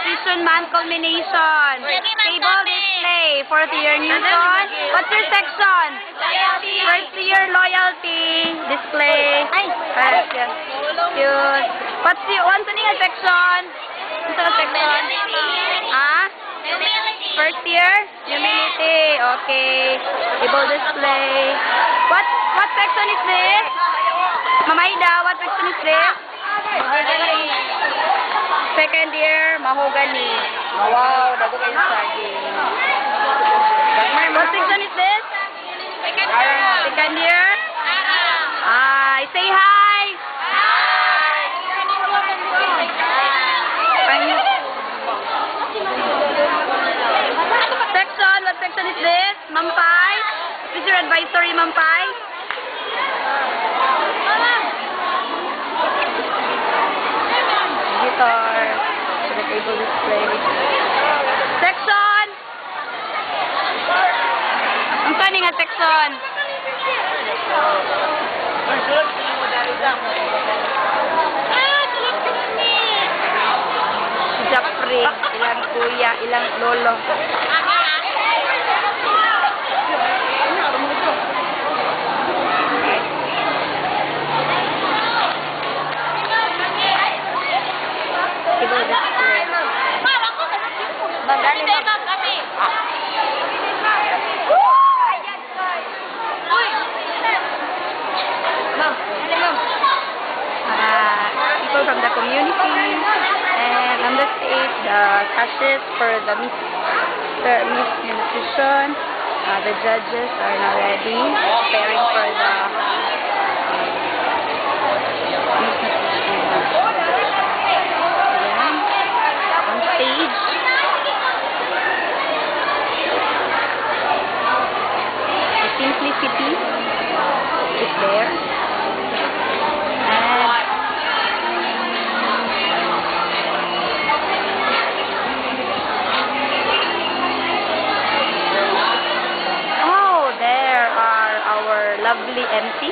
Nutrition Month culmination. Table display. 4th year Newton. What's your section? First year loyalty display. Yes. Cute. What's your section? What's your section? First year? Humility. Okay. Table display. What section is this? Mamaida, what section is this? Second year, mahogany. Wow, dago kayo saging. What section is this? Second year? Say hi. Section, what section is this? Mampay? Is your advisory, Mampay? Guitar. The table display. Section! Ang saan nga section? Japri. Ilang kuya, ilang lolo. People from the community and on the stage the cashiers for the Miss Nutrition. The judges are now ready, preparing for the Miss Nutrition. Ayan. On stage. The simplicity is there. Lovely MC.